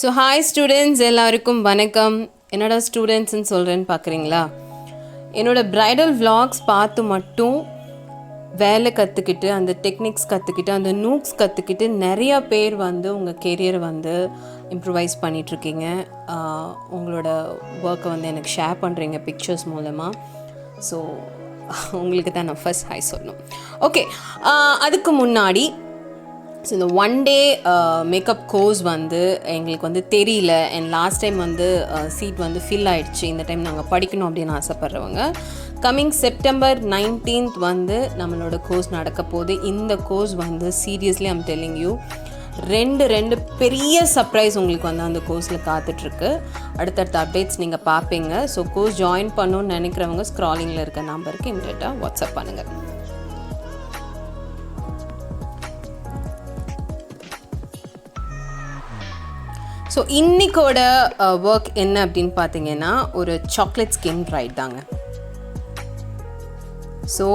So hi students, எல்லாருக்கும் வணக்கம். என்னோட ஸ்டூடெண்ட்ஸ்ன்னு சொல்கிறேன்னு பார்க்குறீங்களா? என்னோடய ப்ரைடல் vlogs பார்த்து மட்டும் வேலை கற்றுக்கிட்டு, அந்த டெக்னிக்ஸ் கற்றுக்கிட்டு, அந்த நூக்ஸ் கற்றுக்கிட்டு நிறையா பேர் வந்து உங்கள் கெரியரை வந்து இம்ப்ரூவைஸ் பண்ணிகிட்ருக்கீங்க. உங்களோட ஒர்க்கை வந்து எனக்கு ஷேர் பண்ணுறீங்க பிக்சர்ஸ் மூலமாக. ஸோ உங்களுக்கு தான் நான் ஃபர்ஸ்ட் ஹாய் சொல்லணும். ஓகே, அதுக்கு முன்னாடி ஸோ இந்த ஒன் டே மேக்கப் கோர்ஸ் வந்து எங்களுக்கு வந்து தெரியல. அண்ட் லாஸ்ட் டைம் வந்து சீட் வந்து ஃபில் ஆகிடுச்சு. இந்த டைம் நாங்கள் படிக்கணும் அப்படின்னு ஆசைப்பட்றவங்க கம்மிங் செப்டம்பர் 19th வந்து நம்மளோட கோர்ஸ் நடக்க போகுது. இந்த கோர்ஸ் வந்து சீரியஸ்லி ஐம் டெல்லிங் யூ, ரெண்டு பெரிய சர்ப்ரைஸ் உங்களுக்கு வந்து அந்த கோர்ஸில் காத்துட்ருக்கு. அடுத்தடுத்த அப்டேட்ஸ் நீங்கள் பார்ப்பீங்க. ஸோ கோர்ஸ் ஜாயின் பண்ணணும்னு நினைக்கிறவங்க ஸ்க்ராலிங்கில் இருக்க நம்பருக்கு இமீடியட்டாக வாட்ஸ்அப் பண்ணுங்கள். ஸோ இன்றைக்கோட ஒர்க் என்ன அப்படின்னு பார்த்தீங்கன்னா, ஒரு சாக்லேட் ஸ்கின் ப்ரைட் தாங்க. ஸோ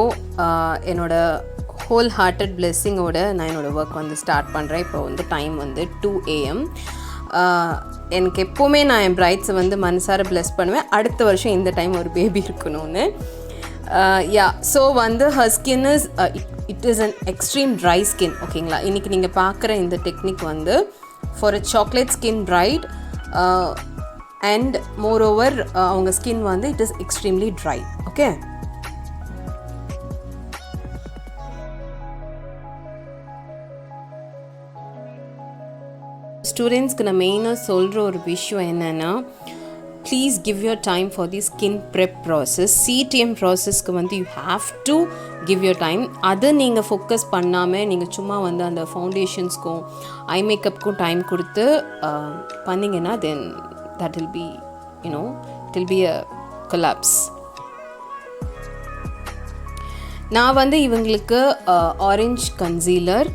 என்னோடய ஹோல் ஹார்ட்டட் பிளெஸ்ஸிங்கோட நான் என்னோடய ஒர்க் வந்து ஸ்டார்ட் பண்ணுறேன். இப்போ வந்து டைம் வந்து 2 AM. எனக்கு எப்போவுமே நான் என் ப்ரைட்ஸை வந்து மனசார ப்ளெஸ் பண்ணுவேன், அடுத்த வருஷம் இந்த டைம் ஒரு பேபி இருக்கணும்னு. ஸோ வந்து her skin it is an extreme dry skin. ஓகேங்களா? இன்றைக்கி நீங்கள் பார்க்குற இந்த டெக்னிக் வந்து for a chocolate skin bride, and moreover avanga skin vandu it is extremely dry. Okay, students ku na main solra or vishயம் enna, please give your time for the skin prep process. CTM process ku vandu you have to give your time. அது நீங்கள் focus பண்ணாமல் நீங்கள் சும்மா வந்து அந்த ஃபவுண்டேஷன்ஸ்க்கும் ஐ மேக்கப்புக்கும் time கொடுத்து பண்ணிங்கன்னா then that will be it will be a collapse. நான் வந்து இவங்களுக்கு orange concealer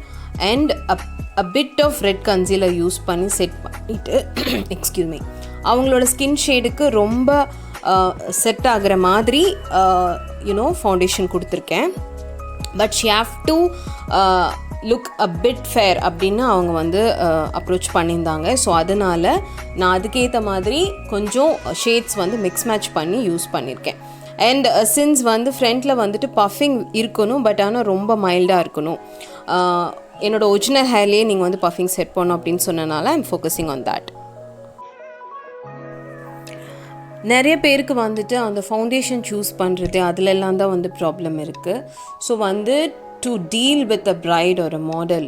and a bit of red concealer use பண்ணி செட் பண்ணிவிட்டு எக்ஸ்கியூஸ் மீ, அவங்களோட ஸ்கின் ஷேடுக்கு ரொம்ப செட் ஆகிற மாதிரி ஃபவுண்டேஷன் கொடுத்துருக்கேன். But she have to look a bit fair அப்படின்னு அவங்க வந்து அப்ரோச் பண்ணியிருந்தாங்க. ஸோ அதனால் நான் அதுக்கேற்ற மாதிரி கொஞ்சம் ஷேட்ஸ் வந்து மிக்ஸ் மேட்ச் பண்ணி யூஸ் பண்ணியிருக்கேன். அண்ட் சின்ஸ் வந்து ஃப்ரண்ட்டில் வந்துட்டு பஃபிங் இருக்கணும், பட் ஆனால் ரொம்ப மைல்டாக இருக்கணும். என்னோடய ஒரிஜினல் ஹேர்லேயே நீங்கள் வந்து பஃபிங் செட் பண்ணணும் அப்படின்னு சொன்னனால ஐம் ஃபோக்கஸிங் ஆன் தேட். நிறைய பேருக்கு வந்துட்டு அந்த ஃபவுண்டேஷன் சூஸ் பண்ணுறது அதிலெல்லாம் தான் வந்து ப்ராப்ளம் இருக்குது. ஸோ வந்து to deal with a bride ஒரு model,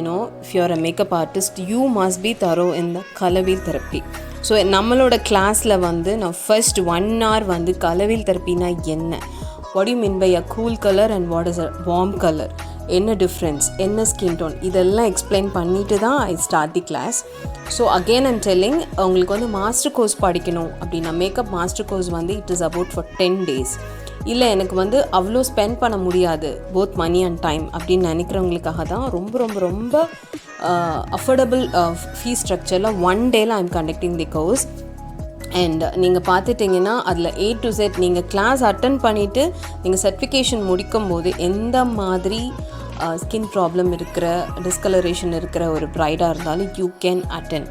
if you are a makeup artist, you must be thorough in the colour wheel therapy. So நம்மளோட கிளாஸில் வந்து நான் ஃபர்ஸ்ட் 1 hour வந்து கலர் வீல் தெரப்பினா என்ன, what you mean by a cool colour and what is a warm colour, என்ன difference, என்ன skin tone, இதெல்லாம் எக்ஸ்பிளைன் பண்ணிட்டு தான் I start the class. So again I'm telling, உங்களுக்கு வந்து மாஸ்டர் கோர்ஸ் படிக்கணும் அப்படின்னா மேக்கப் மாஸ்டர் கோர்ஸ் வந்து it is about for 10 days. இல்லை எனக்கு வந்து அவ்வளோ ஸ்பெண்ட் பண்ண முடியாது போத் மணி அண்ட் டைம் அப்படின்னு நினைக்கிறவங்களுக்காக தான் ரொம்ப ரொம்ப ரொம்ப அஃபோர்டபுள் ஃபீஸ் ஸ்ட்ரக்சரில் 1 dayல I'm conducting the course. And நீங்கள் பார்த்துட்டிங்கன்னா அதில் A to Z நீங்கள் கிளாஸ் அட்டன் பண்ணிவிட்டு நீங்கள் சர்டிஃபிகேஷன் முடிக்கும் போது எந்த மாதிரி ஸ்கின் ப்ராப்ளம் இருக்கிற, டிஸ்கலரேஷன் இருக்கிற ஒரு ப்ரைடாக இருந்தாலும் you can attend.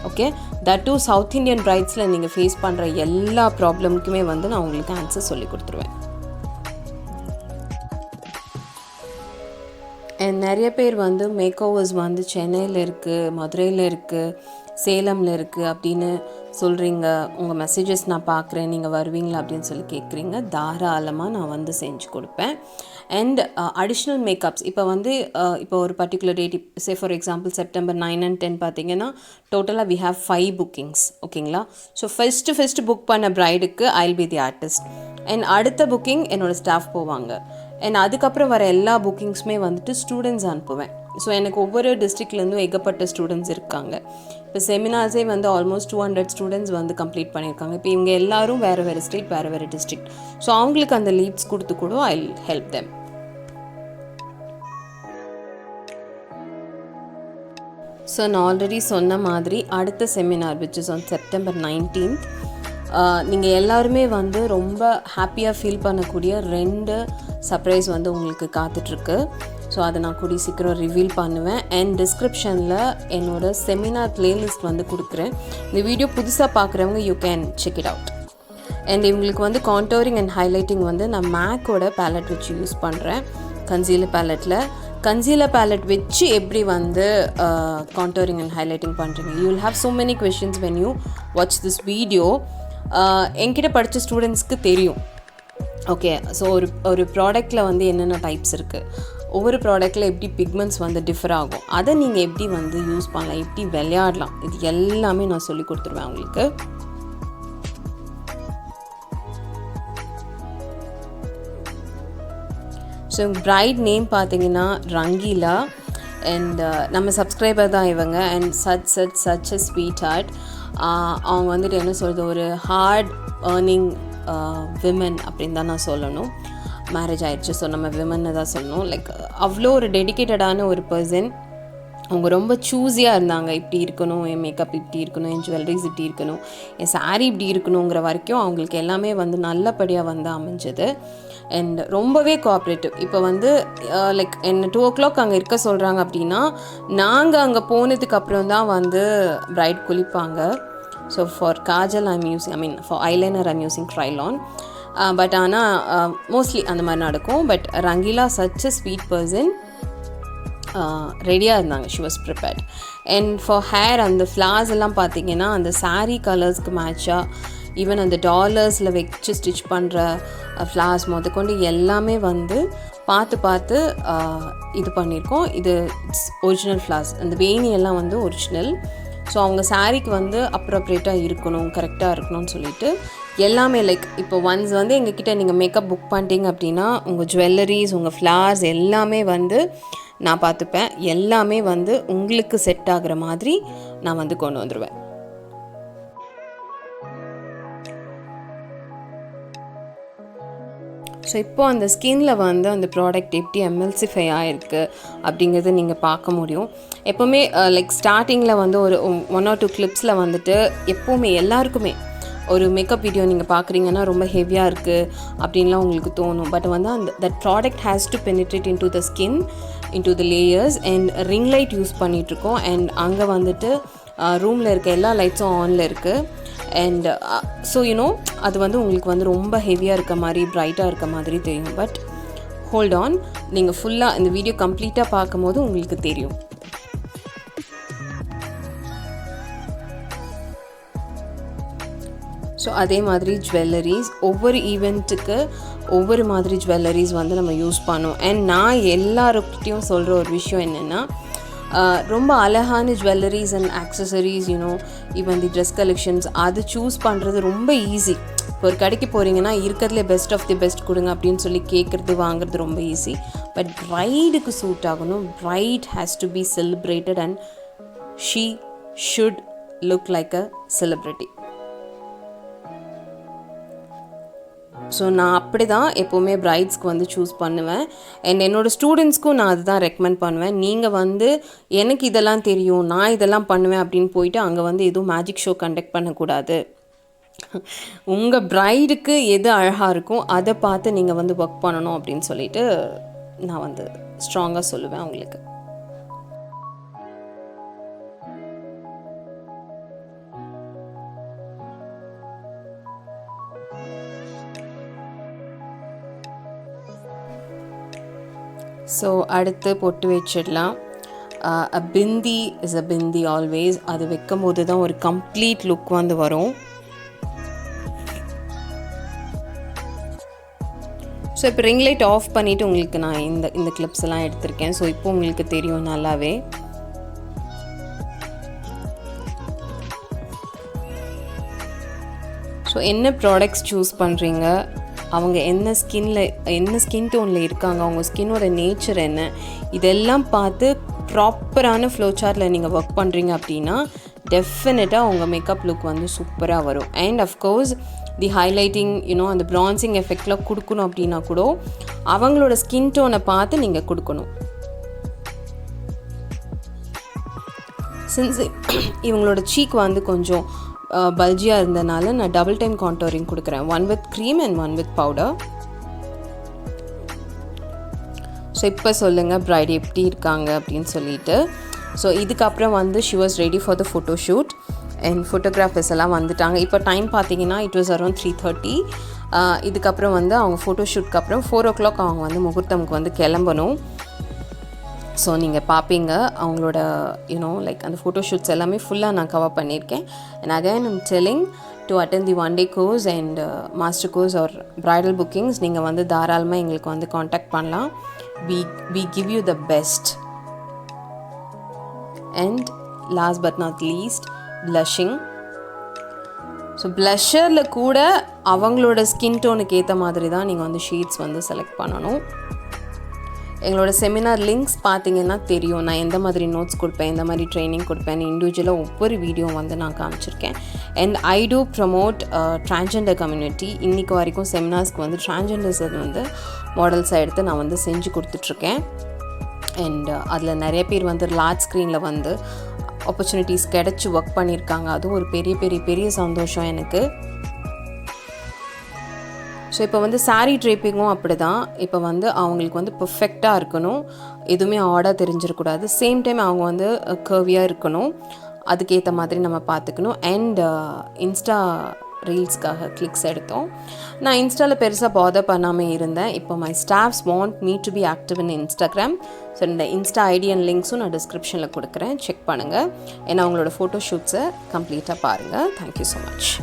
Okay, that too South Indian ப்ரைட்ஸில் நீங்கள் ஃபேஸ் பண்ணுற எல்லா ப்ராப்ளமுக்குமே வந்து நான் உங்களுக்கு ஆன்சர் சொல்லி கொடுத்துருவேன். அண்ட் நிறைய பேர் வந்து மேக் ஓவர்ஸ் வந்து சென்னையில் இருக்குது, மதுரையில் இருக்குது, சேலமில் இருக்குது அப்படின்னு சொல்கிறீங்க. உங்கள் மெசேஜஸ் நான் பார்க்குறேன், நீங்கள் வருவீங்களா அப்படின்னு சொல்லி கேட்குறீங்க. தாராளமாக நான் வந்து செஞ்சு கொடுப்பேன். அண்ட் அடிஷ்னல் மேக்கப்ஸ் இப்போ ஒரு particular date, say for example September 9 and 10 பார்த்தீங்கன்னா டோட்டலாக வி ஹேவ் 5 bookings. ஓகேங்களா? ஸோ ஃபஸ்ட்டு புக் பண்ண ப்ரைடுக்கு I will be the artist. And அடுத்த புக்கிங் என்னோடய ஸ்டாஃப் போவாங்க. அண்ட் அதுக்கப்புறம் வர எல்லா புக்கிங்ஸுமே வந்துட்டு ஸ்டூடெண்ட்ஸ் அனுப்புவேன். ஸோ எனக்கு ஒவ்வொரு டிஸ்ட்ரிக்ட்லேருந்தும் ஏகப்பட்ட ஸ்டூடெண்ட்ஸ் இருக்காங்க. இப்போ செமினார்ஸே வந்து ஆல்மோஸ்ட் 200 ஸ்டூடெண்ட்ஸ் வந்து கம்ப்ளீட் பண்ணியிருக்காங்க. இப்போ இவங்க எல்லாரும் வேறு ஸ்டேட், வேறு டிஸ்ட்ரிக்ட். ஸோ அவங்களுக்கு அந்த லீட்ஸ் கொடுத்து கூட I will help them. So நான் ஆல்ரெடி சொன்ன மாதிரி அடுத்த seminar which is on September 19th, நீங்கள் எல்லாருமே வந்து ரொம்ப ஹாப்பியாக ஃபீல் பண்ணக்கூடிய 2 சர்ப்ரைஸ் வந்து உங்களுக்கு காத்துட்ருக்கு. ஸோ அதை நான் கூடிய சீக்கிரம் ரிவீல் பண்ணுவேன். அண்ட் டிஸ்கிரிப்ஷனில் என்னோடய செமினார் பிளேலிஸ்ட் வந்து கொடுக்குறேன். இந்த வீடியோ புதுசாக பார்க்குறவங்க you can check it out. And இவங்களுக்கு வந்து கான்டோரிங் அண்ட் ஹைலைட்டிங் வந்து நான் மேக்கோட பேலட் வச்சு யூஸ் பண்ணுறேன். கன்சீலர் பேலட் வச்சு எப்படி வந்து கான்டோரிங் அண்ட் ஹைலைட்டிங் பண்ணுறீங்க. You will have so many questions when you watch this video. என்கிட்ட படித்த ஸ்டூடெண்ட்ஸ்க்கு தெரியும். ஓகே, ஸோ ஒரு ப்ராடக்டில் வந்து என்னென்ன டைப்ஸ் இருக்குது, ஒவ்வொரு ப்ராடக்டில் எப்படி பிக்மெண்ட்ஸ் வந்து டிஃபர் ஆகும், அதை நீங்கள் எப்படி வந்து யூஸ் பண்ணலாம், எப்படி விளையாடலாம், இது எல்லாமே நான் சொல்லி கொடுத்துருவேன் உங்களுக்கு. ஸோ பிரைட் நேம் பார்த்தீங்கன்னா ரங்கீலா. அண்ட் நம்ம சப்ஸ்கிரைபர் தான் இவங்க. And such a sweet heart. அவங்க வந்துட்டு என்ன சொல்கிறது, ஒரு ஹார்ட் ஏர்னிங் விமன் அப்படின்னு தான் நான் சொல்லணும். மேரேஜ் ஆயிடுச்சு, ஸோ நம்ம விமன்னு தான் சொல்லணும். லைக் அவ்வளோ ஒரு டெடிக்கேட்டடான ஒரு பர்சன். அவங்க ரொம்ப சூஸியாக இருந்தாங்க. இப்படி இருக்கணும், என் மேக்கப் இப்படி இருக்கணும், என் ஜுவல்லரிஸ் இப்படி இருக்கணும், என் சாரீ இப்படி இருக்கணுங்கிற வரைக்கும் அவங்களுக்கு எல்லாமே வந்து நல்லபடியாக வந்து அமைஞ்சது. அண்ட் ரொம்பவே கோஆப்ரேட்டிவ். இப்போ வந்து லைக் என்ன 2 o'clock அங்கே இருக்க சொல்கிறாங்க அப்படின்னா நாங்கள் அங்கே போனதுக்கப்புறம் தான் வந்து பிரைட் குளிப்பாங்க. So for kajal for eyeliner I'm using Trylon. But ஆனால் மோஸ்ட்லி அந்த மாதிரி நடக்கும். But Rangeela such a sweet person. ரெடியாக இருந்தாங்க. She was prepared. And for hair அந்த ஃப்ளார்ஸ் எல்லாம் பார்த்தீங்கன்னா அந்த சாரீ கலர்ஸ்க்கு மேட்சாக ஈவன் அந்த டாலர்ஸில் வச்சு ஸ்டிச் பண்ணுற ஃப்ளார்ஸ் முதற்கொண்டு எல்லாமே வந்து பார்த்து இது பண்ணியிருக்கோம். இது இட்ஸ் ஒரிஜினல் ஃப்ளார்ஸ். அந்த வேணி எல்லாம் வந்து ஒரிஜினல். ஸோ அவங்க சாரீக்கு வந்து அப்ரோப்ரியேட்டாக இருக்கணும், கரெக்டாக இருக்கணும்னு சொல்லிட்டு எல்லாமே லைக் இப்போ ஒன்ஸ் வந்து எங்ககிட்ட நீங்கள் மேக்கப் புக் பண்ணிட்டீங்க அப்படின்னா உங்கள் ஜுவல்லரிஸ், உங்கள் ஃப்ளார்ஸ் எல்லாமே வந்து நான் பார்த்துப்பேன். எல்லாமே வந்து உங்களுக்கு செட் ஆகிற மாதிரி நான் வந்து கொண்டு வந்துடுவேன். ஸோ இப்போது அந்த ஸ்கின்னில் வந்து அந்த ப்ராடக்ட் எப்படி எம்எல்சிஃபை ஆகிருக்கு அப்படிங்கிறது நீங்கள் பார்க்க முடியும். எப்போவுமே லைக் ஸ்டார்டிங்கில் வந்து ஒரு 1 or 2 கிளிப்ஸில் வந்துட்டு எப்போவுமே எல்லாருக்குமே ஒரு மேக்கப் வீடியோ நீங்கள் பார்க்குறீங்கன்னா ரொம்ப ஹெவியாக இருக்குது அப்படின்லாம் உங்களுக்கு தோணும். பட் வந்து that product has to penetrate into the skin, into the layers. And ring light use பண்ணிகிட்ருக்கோம். அண்ட் அங்கே வந்துட்டு ரூமில் இருக்க எல்லா லைட்ஸும் ஆனில் இருக்குது. அண்ட் ஸோ அது வந்து உங்களுக்கு வந்து ரொம்ப ஹெவியாக இருக்க மாதிரி, பிரைட்டாக இருக்க மாதிரி தெரியும். பட் ஹோல்ட் ஆன், நீங்கள் ஃபுல்லாக இந்த வீடியோ கம்ப்ளீட்டாக பார்க்கும்போது உங்களுக்கு தெரியும். ஸோ அதே மாதிரி ஜுவல்லரிஸ், ஒவ்வொரு ஈவெண்ட்டுக்கு ஒவ்வொரு மாதிரி ஜுவல்லரிஸ் வந்து நம்ம யூஸ் பண்ணோம். அண்ட் நான் எல்லாருக்கிட்டையும் சொல்கிற ஒரு விஷயம் என்னென்னா, ரொம்ப அழகான jewelleries and accessories even the dress collections அது சூஸ் பண்ணுறது ரொம்ப ஈஸி. இப்போ ஒரு கடைக்கு போகிறீங்கன்னா இருக்கிறதுலே பெஸ்ட் ஆஃப் தி பெஸ்ட் கொடுங்க அப்படின்னு சொல்லி கேட்குறது, வாங்குறது ரொம்ப ஈஸி. பட் பிரைடுக்கு சூட் ஆகணும். Bride has to be celebrated and she should look like a celebrity. So நான் அப்படி தான் எப்போவுமே பிரைட்ஸ்க்கு வந்து சூஸ் பண்ணுவேன். அண்ட் என்னோடய ஸ்டூடெண்ட்ஸ்க்கும் நான் அதுதான் ரெக்கமெண்ட் பண்ணுவேன். நீங்கள் வந்து எனக்கு இதெல்லாம் தெரியும், நான் இதெல்லாம் பண்ணுவேன் அப்படின்னு போயிட்டு அங்கே வந்து எதுவும் மேஜிக் ஷோ கண்டக்ட் பண்ணக்கூடாது. உங்கள் பிரைடுக்கு எது அழகாக இருக்கும் அதை பார்த்து நீங்கள் வந்து ஒர்க் பண்ணணும் அப்படின்னு சொல்லிட்டு நான் வந்து ஸ்ட்ராங்காக சொல்லுவேன் அவங்களுக்கு. ஸோ அடுத்து பொட்டு வச்சிடலாம். அ பிந்தி இஸ் அ பிந்தி ஆல்வேஸ். அது வைக்கும் போது தான் ஒரு கம்ப்ளீட் லுக் வந்து வரும். ஸோ இப்போ ரிங் லைட் ஆஃப் பண்ணிவிட்டு உங்களுக்கு நான் இந்த கிளிப்ஸ் எல்லாம் எடுத்திருக்கேன். ஸோ இப்போ உங்களுக்கு தெரியும் நல்லாவே. ஸோ என்ன ப்ராடக்ட்ஸ் சூஸ் பண்ணுறீங்க, அவங்க என்ன ஸ்கின் டோனில் இருக்காங்க, அவங்க ஸ்கின்னோட நேச்சர் என்ன, இதெல்லாம் பார்த்து ப்ராப்பரான ஃப்ளோ சார்ட்டில் நீங்கள் ஒர்க் பண்ணுறீங்க அப்படின்னா டெஃபினட்டாக உங்கள் மேக்கப் லுக் வந்து சூப்பராக வரும். அண்ட் அஃப்கோர்ஸ் தி ஹைலைட்டிங் அந்த ப்ரான்சிங் எஃபெக்ட்லாம் கொடுக்கணும் அப்படின்னா கூட அவங்களோட ஸ்கின் டோனை பார்த்து நீங்கள் கொடுக்கணும். சின்ஸ் இவங்களோட சீக் வந்து கொஞ்சம் பல்ஜியாக இருந்தனால நான் டபுள் டைம் கான்டோரிங் கொடுக்குறேன். 1 with cream and 1 with powder. So so இப்போ சொல்லுங்கள் பிரைட் எப்படி இருக்காங்க அப்படின்னு சொல்லிட்டு. ஸோ இதுக்கப்புறம் வந்து she was ready for the photo shoot and photographers எல்லாம் வந்துட்டாங்க. இப்போ டைம் பார்த்தீங்கன்னா இட் வாஸ் அரௌண்ட் 3:30. இதுக்கப்புறம் வந்து அவங்க ஃபோட்டோ ஷூட்க்கு அப்புறம் 4 o'clock அவங்க வந்து முகூர்த்தமுக்கு வந்து கிளம்பணும். ஸோ நீங்கள் பார்ப்பீங்க அவங்களோட லைக் அந்த ஃபோட்டோ ஷூட்ஸ் எல்லாமே ஃபுல்லாக நான் கவர் பண்ணியிருக்கேன். And again I'm telling to attend the 1 day course and master course or bridal bookings நீங்கள் வந்து தாராளமாக எங்களுக்கு வந்து காண்டாக்ட் பண்ணலாம். we give you the best. And last but not least, blushing. So ப்ளஷரில் கூட அவங்களோட ஸ்கின் டோனுக்கு ஏற்ற மாதிரி தான் நீங்கள் வந்து ஷேட்ஸ் வந்து செலக்ட் பண்ணணும். எங்களோட செமினார் லிங்க்ஸ் பார்த்தீங்கன்னா தெரியும் நான் எந்த மாதிரி நோட்ஸ் கொடுப்பேன், எந்த மாதிரி ட்ரைனிங் கொடுப்பேன், இண்டிவிஜுவலாக ஒவ்வொரு வீடியோ வந்து நான் காமிச்சிருக்கேன். And I do promote transgender community. இன்றைக்கு வரைக்கும் செமினார்ஸ்க்கு வந்து ட்ரான்ஸ்ஜெண்டர்ஸ் வந்து மாடல்ஸாக எடுத்து நான் வந்து செஞ்சு கொடுத்துட்ருக்கேன். அண்ட் அதில் நிறைய பேர் வந்து லார்ஜ் ஸ்க்ரீனில் வந்து ஆப்பர்ச்சுனிட்டிஸ் கிடச்சி ஒர்க் பண்ணியிருக்காங்க. அதுவும் ஒரு பெரிய பெரிய பெரிய சந்தோஷம் எனக்கு. ஸோ இப்போ வந்து சாரீ ட்ரேப்பிங்கும் அப்படி தான். இப்போ வந்து அவங்களுக்கு வந்து பர்ஃபெக்டாக இருக்கணும், எதுவுமே ஆடாக தெரிஞ்சிடக்கூடாது. சேம் டைம் அவங்க வந்து கர்வியாக இருக்கணும், அதுக்கேற்ற மாதிரி நம்ம பார்த்துக்கணும். அண்ட் இன்ஸ்டா ரீல்ஸ்க்காக கிளிக்ஸ் எடுத்தோம். நான் இன்ஸ்டாவில் பெருசாக பாதர் பண்ணாமல் இருந்தேன். இப்போ my staffs want me to be active in Instagram. So இந்த இன்ஸ்டா ஐடி அண்ட் லிங்க்ஸும் நான் டிஸ்கிரிப்ஷனில் கொடுக்குறேன், செக் பண்ணுங்கள். ஏன்னா அவங்களோட ஃபோட்டோ ஷூட்ஸை கம்ப்ளீட்டாக பாருங்கள். Thank you so much.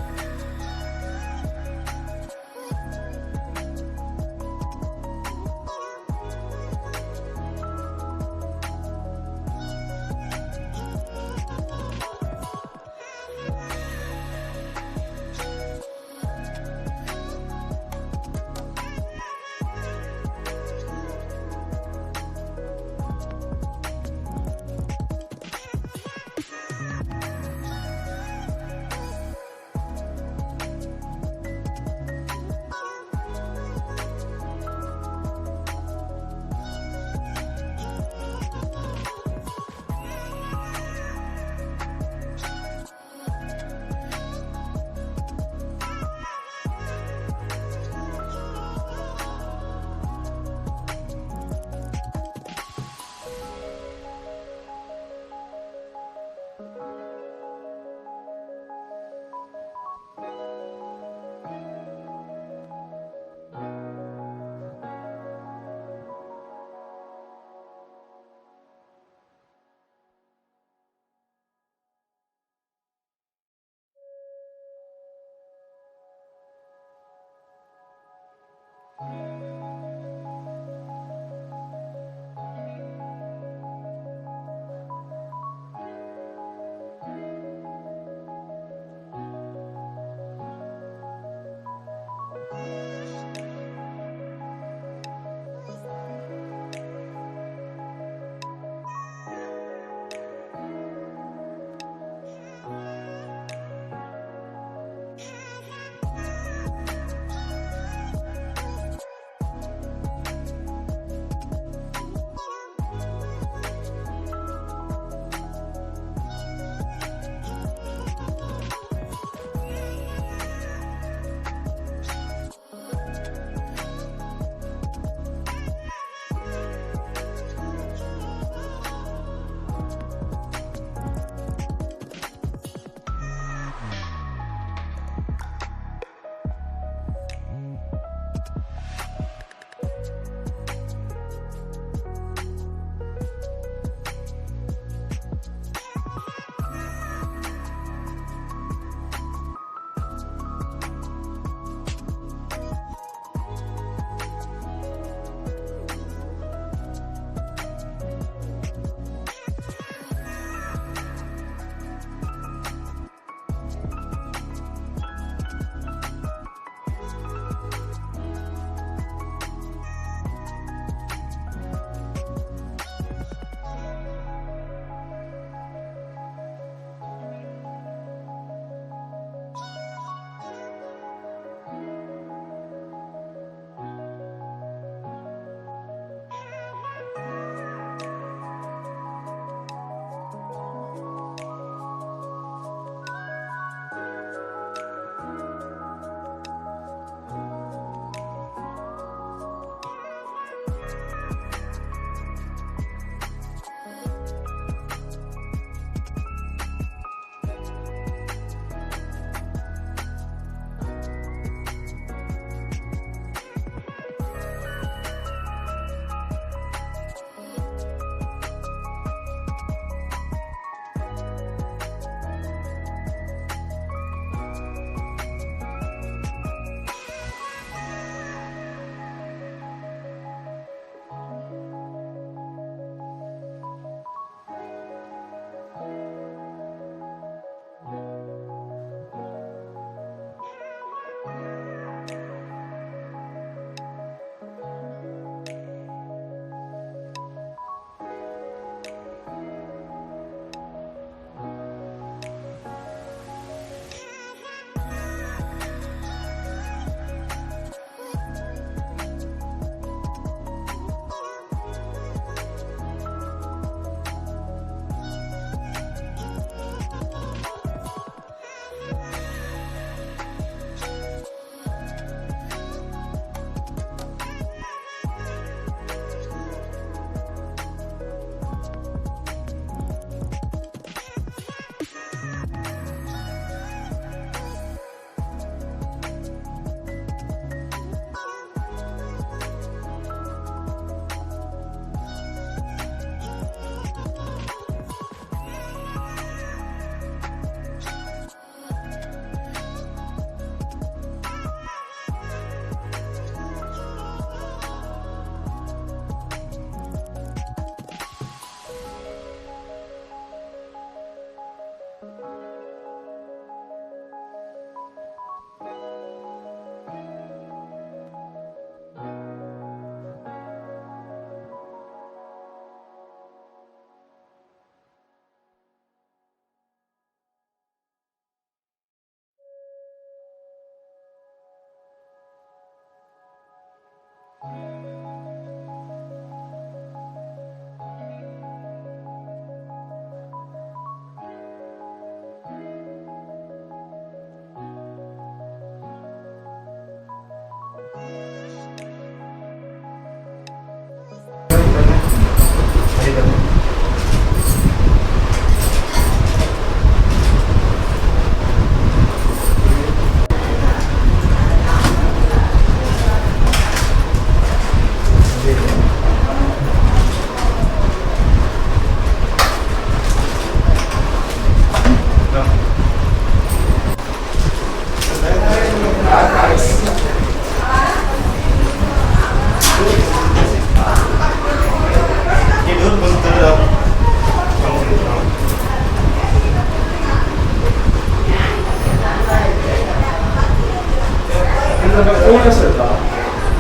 கூலஸ் இருக்கா?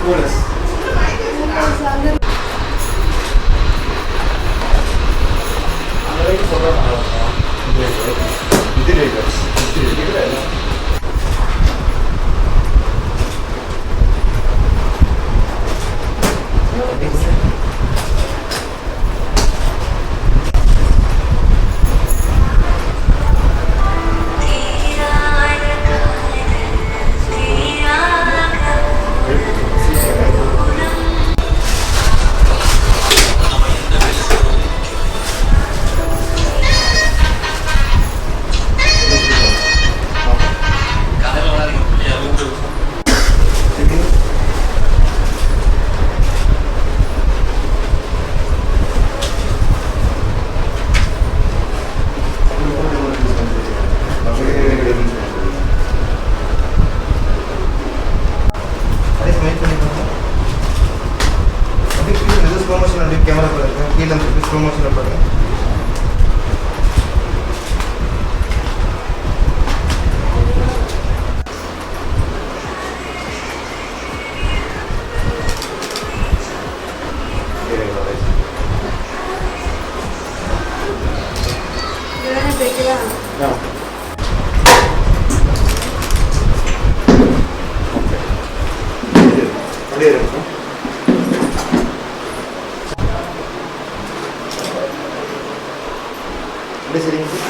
கூலஸ் அந்த லைட் போட்டா நல்லா இருக்கும். இது லைட்ஸ் இது कैमरा पर कீழ ஸ்லோ மோஷன்ல பாருங்க. வேணா பேக்கலாம். ஓகே. அப்படியே இருக்கு. Apa sih ini?